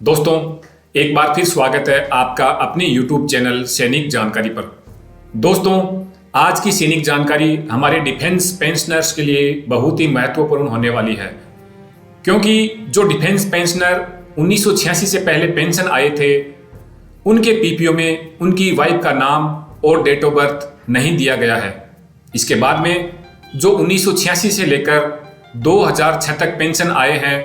दोस्तों, एक बार फिर स्वागत है आपका अपने YouTube चैनल सैनिक जानकारी पर। दोस्तों, आज की सैनिक जानकारी हमारे डिफेंस पेंशनर्स के लिए बहुत ही महत्वपूर्ण होने वाली है, क्योंकि जो डिफेंस पेंशनर 1986 से पहले पेंशन आए थे, उनके पीपीओ में उनकी वाइफ का नाम और डेट ऑफ बर्थ नहीं दिया गया है। इसके बाद में जो 1986 से लेकर 2006 तक पेंशन आए हैं,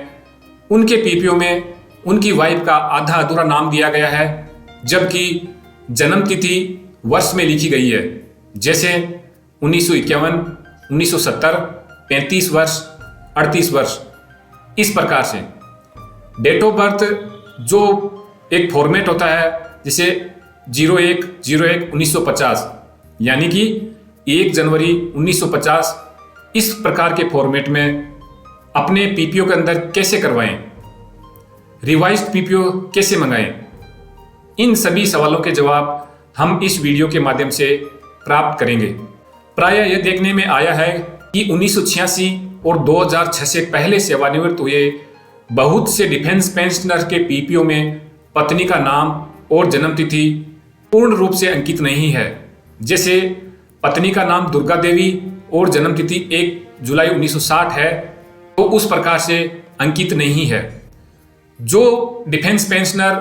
उनके पीपीओ में उनकी वाइफ का आधा अधूरा नाम दिया गया है, जबकि जन्म तिथि वर्ष में लिखी गई है, जैसे 1951, 1970, 35 वर्ष, 38 वर्ष। इस प्रकार से डेट ऑफ बर्थ जो एक फॉर्मेट होता है, जैसे 01/01/1950 यानी कि 1 जनवरी 1950, इस प्रकार के फॉर्मेट में अपने पीपीओ के अंदर कैसे करवाएं, रिवाइज्ड पीपीओ कैसे मंगाएं, इन सभी सवालों के जवाब हम इस वीडियो के माध्यम से प्राप्त करेंगे। प्रायः यह देखने में आया है कि 1986 और 2006 से पहले सेवानिवृत्त हुए बहुत से डिफेंस पेंशनर के पीपीओ में पत्नी का नाम और जन्म तिथि पूर्ण रूप से अंकित नहीं है। जैसे पत्नी का नाम दुर्गा देवी और जन्म तिथि 1 जुलाई 1960 है, तो उस प्रकार से अंकित नहीं है। जो डिफेंस पेंशनर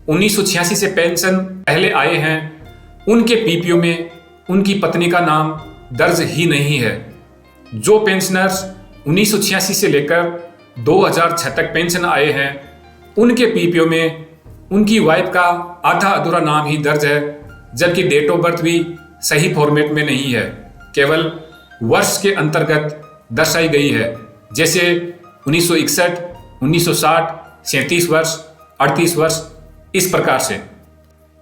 1986 से पेंशन पहले आए हैं, उनके पीपीओ में उनकी पत्नी का नाम दर्ज ही नहीं है। जो पेंशनर्स 1986 से लेकर 2006 तक पेंशन आए हैं, उनके पीपीओ में उनकी वाइफ का आधा अधूरा नाम ही दर्ज है, जबकि डेट ऑफ बर्थ भी सही फॉर्मेट में नहीं है, केवल वर्ष के अंतर्गत दर्शाई गई है, जैसे 1961, 1960, 37 वर्ष, 38 वर्ष। इस प्रकार से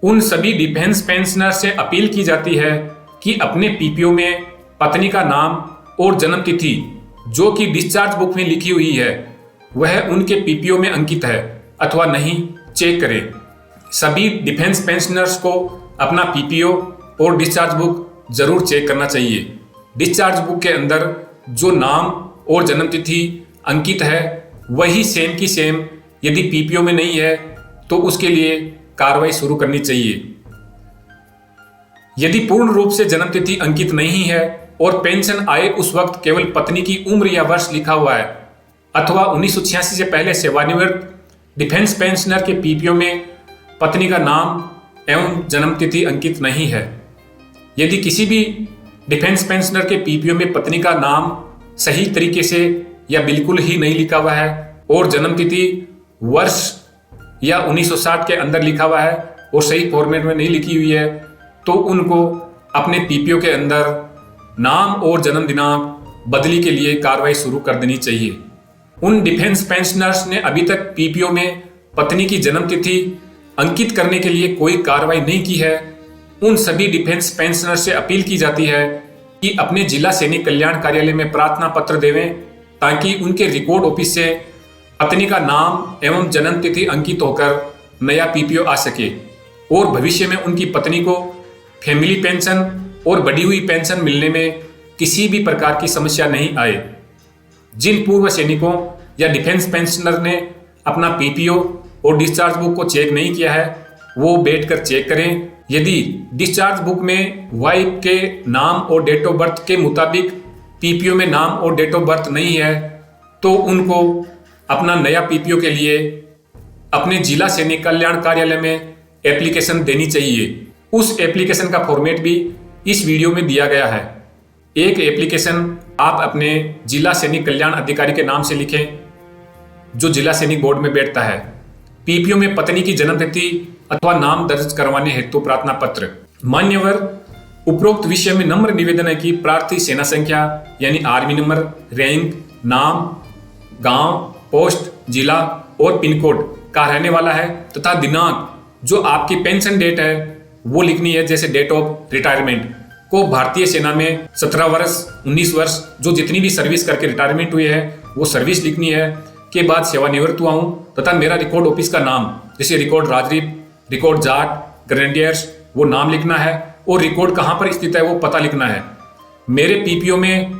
उन सभी डिफेंस पेंशनर से अपील की जाती है कि अपने पीपीओ में पत्नी का नाम और जन्म तिथि जो कि डिस्चार्ज बुक में लिखी हुई है, वह उनके पीपीओ में अंकित है अथवा नहीं, चेक करें। सभी डिफेंस पेंशनर्स को अपना पीपीओ और डिस्चार्ज बुक जरूर चेक करना चाहिए। डिस्चार्ज बुक के अंदर जो नाम और जन्म तिथि अंकित है, वही सेम की सेम यदि पीपीओ में नहीं है तो उसके लिए कार्रवाई शुरू करनी चाहिए। यदि पूर्ण रूप से जन्म तिथि अंकित नहीं है और पेंशन आए उस वक्त केवल पत्नी की उम्र या वर्ष लिखा हुआ है, अथवा 1986 से पहले सेवानिवृत्त डिफेंस पेंशनर के पीपीओ में पत्नी का नाम एवं जन्म तिथि अंकित नहीं है, यदि किसी भी डिफेंस पेंशनर के पीपीओ में पत्नी का नाम सही तरीके से या बिल्कुल ही नहीं लिखा हुआ है और जन्म तिथि वर्ष या 1960 के अंदर लिखा हुआ है और सही फॉर्मेट में नहीं लिखी हुई है, तो उनको अपने पीपीओ के अंदर नाम और जन्म दिनांक बदली के लिए कार्रवाई शुरू कर देनी चाहिए। उन डिफेंस पेंशनर्स ने अभी तक पीपीओ में पत्नी की जन्म तिथि अंकित करने के लिए कोई कार्रवाई नहीं की है, उन सभी डिफेंस पेंशनर से अपील की जाती है कि अपने जिला सैनिक कल्याण कार्यालय में प्रार्थना पत्र देवें, ताकि उनके रिकॉर्ड ऑफिस से पत्नी का नाम एवं जन्म तिथि अंकित होकर नया पीपीओ आ सके और भविष्य में उनकी पत्नी को फैमिली पेंशन और बढ़ी हुई पेंशन मिलने में किसी भी प्रकार की समस्या नहीं आए। जिन पूर्व सैनिकों या डिफेंस पेंशनर ने अपना पीपीओ और डिस्चार्ज बुक को चेक नहीं किया है, वो बैठकर चेक करें। यदि डिस्चार्ज बुक में वाइफ के नाम और डेट ऑफ बर्थ के मुताबिक पीपीओ में नाम और डेट ऑफ बर्थ नहीं है, तो उनको अपना नया पीपीओ के लिए अपने जिला सैनिक कल्याण कार्यालय में एप्लीकेशन देनी चाहिए। उस एप्लीकेशन का फॉर्मेट भी इस वीडियो में दिया गया है। एक एप्लीकेशन आप अपने जिला सैनिक कल्याण अधिकारी के नाम से लिखें, जो जिला सैनिक बोर्ड में बैठता है। पीपीओ में पत्नी की जन्म तिथि अथवा नाम दर्ज करवाने हेतु प्रार्थना पत्र। मान्यवर, उपरोक्त विषय में नम्र निवेदन है कि प्रार्थी सेना संख्या यानी आर्मी नंबर, रैंक, नाम, गांव, पोस्ट, जिला और पिन कोड का रहने वाला है तथा दिनांक जो आपकी पेंशन डेट है वो लिखनी है, जैसे डेट ऑफ रिटायरमेंट को भारतीय सेना में 17 वर्ष, 19 वर्ष जो जितनी भी सर्विस करके रिटायरमेंट हुई है वो सर्विस लिखनी है, के बाद सेवानिवृत्त हुआ हूँ तथा मेरा रिकॉर्ड ऑफिस का नाम, जैसे रिकॉर्ड राजरीप, रिकॉर्ड जाट, ग्रेनेडियर्स, वो नाम लिखना है और रिकॉर्ड कहाँ पर स्थित है वो पता लिखना है। मेरे पीपीओ में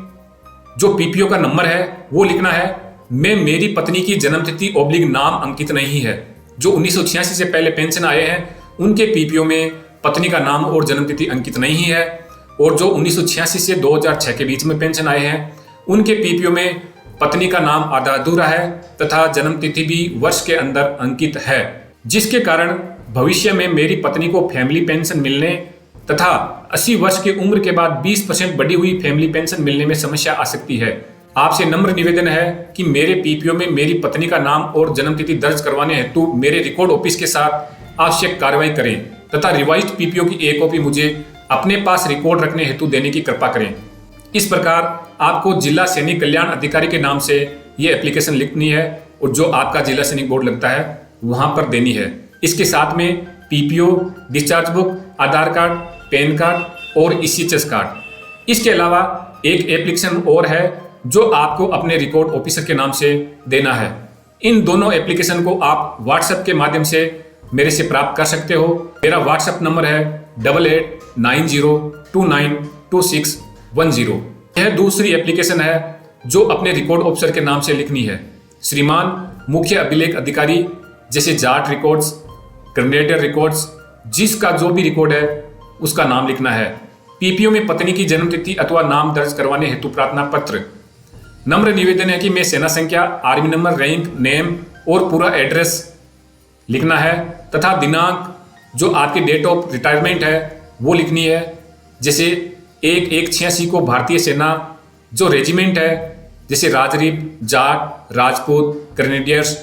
जो पीपीओ का नंबर है वो लिखना है। मैं मेरी पत्नी की जन्मतिथि ओब्लिग नाम अंकित नहीं है, जो 1986 से पहले पेंशन आए हैं उनके पीपीओ में पत्नी का नाम और जन्मतिथि अंकित नहीं है, और जो 1986 से 2006 के बीच में पेंशन आए हैं उनके पीपीओ में पत्नी का नाम आधा अधूरा है तथा जन्मतिथि भी वर्ष के अंदर अंकित है, जिसके कारण भविष्य में मेरी पत्नी को फैमिली पेंशन मिलने तथा 80 वर्ष की उम्र के बाद 20% बढ़ी हुई फैमिली पेंशन मिलने में समस्या आ सकती है। आपसे नम्र निवेदन है कि मेरे पीपीओ में मेरी पत्नी का नाम और जन्मतिथि दर्ज करवाने हेतु मेरे रिकॉर्ड ऑफिस के साथ आवश्यक कार्रवाई करें तथा रिवाइज्ड पीपीओ की एक कॉपी मुझे अपने पास रिकॉर्ड रखने हेतु देने की कृपा करें। इस प्रकार आपको जिला सैनिक कल्याण अधिकारी के नाम से ये एप्लीकेशन लिखनी है और जो आपका जिला सैनिक बोर्ड लगता है वहां पर देनी है। इसके साथ में पीपीओ, डिस्चार्ज बुक, आधार कार्ड, पैन कार्ड और ईसीएचएस कार्ड। इसके अलावा एक एप्लीकेशन और है जो आपको अपने रिकॉर्ड ऑफिसर के नाम से देना है। इन दोनों एप्लीकेशन को आप व्हाट्सएप के माध्यम से मेरे से प्राप्त कर सकते हो। मेरा व्हाट्सएप नंबर है 8890292610। यह दूसरी एप्लीकेशन है जो अपने रिकॉर्ड ऑफिसर के नाम से लिखनी है। श्रीमान मुख्य अभिलेख अधिकारी, जैसे जाट रिकॉर्ड्स, ग्रेनेडियर रिकॉर्ड्स, जिसका जो भी रिकॉर्ड है उसका नाम लिखना है। पीपीओ में पत्नी की जन्मतिथि अथवा नाम दर्ज करवाने हेतु प्रार्थना पत्र। नम्र निवेदन है कि मैं सेना संख्या, आर्मी नंबर, रैंक, नेम और पूरा एड्रेस लिखना है तथा दिनांक जो आपकी डेट ऑफ रिटायरमेंट है वो लिखनी है। जैसे 1/1/86 को भारतीय सेना जो रेजिमेंट है, जैसे राजरीप, जाट, राजपूत, ग्रेनेडियर्स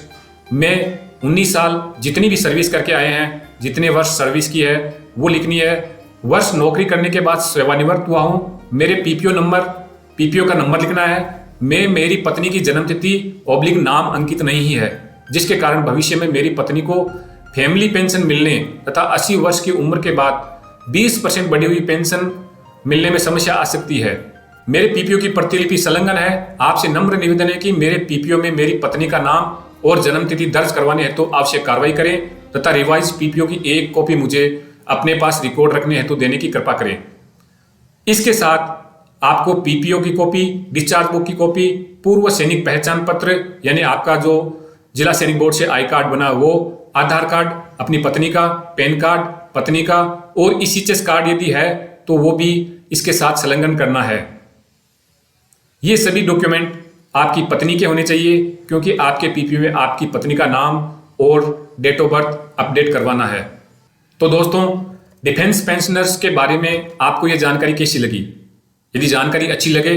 में 19 साल जितनी भी सर्विस करके आए हैं, जितने वर्ष सर्विस की है वो लिखनी है। वर्ष नौकरी करने के बाद सेवानिवृत्त हुआ हूँ। मेरे पीपीओ का नंबर लिखना है। मेरी पत्नी की जन्मतिथि / नाम अंकित नहीं है, जिसके कारण भविष्य में मेरी पत्नी को फैमिली पेंशन मिलने तथा 80 वर्ष की उम्र के बाद 20% बढ़ी हुई पेंशन मिलने में समस्या आ सकती है। मेरे पीपीओ की प्रतिलिपि संलग्न है। आपसे नम्र निवेदन है कि मेरे पीपीओ में मेरी पत्नी का नाम और जन्मतिथि दर्ज करवाने हेतु तो आवश्यक कार्रवाई करें तथा रिवाइज पीपीओ की एक कॉपी मुझे अपने पास रिकॉर्ड रखने हेतु देने की कृपा करें। इसके साथ आपको पीपीओ की कॉपी, डिस्चार्ज बुक की कॉपी, पूर्व सैनिक पहचान पत्र यानी आपका जो जिला सैनिक बोर्ड से आई कार्ड बना वो, आधार कार्ड, अपनी पत्नी का, पैन कार्ड पत्नी का और ईसीएचएस कार्ड यदि है तो वो भी इसके साथ संलग्न करना है। ये सभी डॉक्यूमेंट आपकी पत्नी के होने चाहिए क्योंकि आपके पीपीओ में आपकी पत्नी का नाम और डेट ऑफ बर्थ अपडेट करवाना है। तो दोस्तों, डिफेंस पेंशनर्स के बारे में आपको ये जानकारी कैसी लगी? यदि जानकारी अच्छी लगे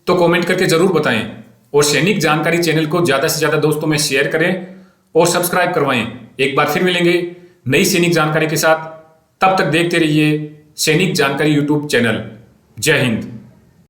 तो कमेंट करके जरूर बताएं और सैनिक जानकारी चैनल को ज़्यादा से ज़्यादा दोस्तों में शेयर करें और सब्सक्राइब करवाएं। एक बार फिर मिलेंगे नई सैनिक जानकारी के साथ। तब तक देखते रहिए सैनिक जानकारी यूट्यूब चैनल। जय हिंद।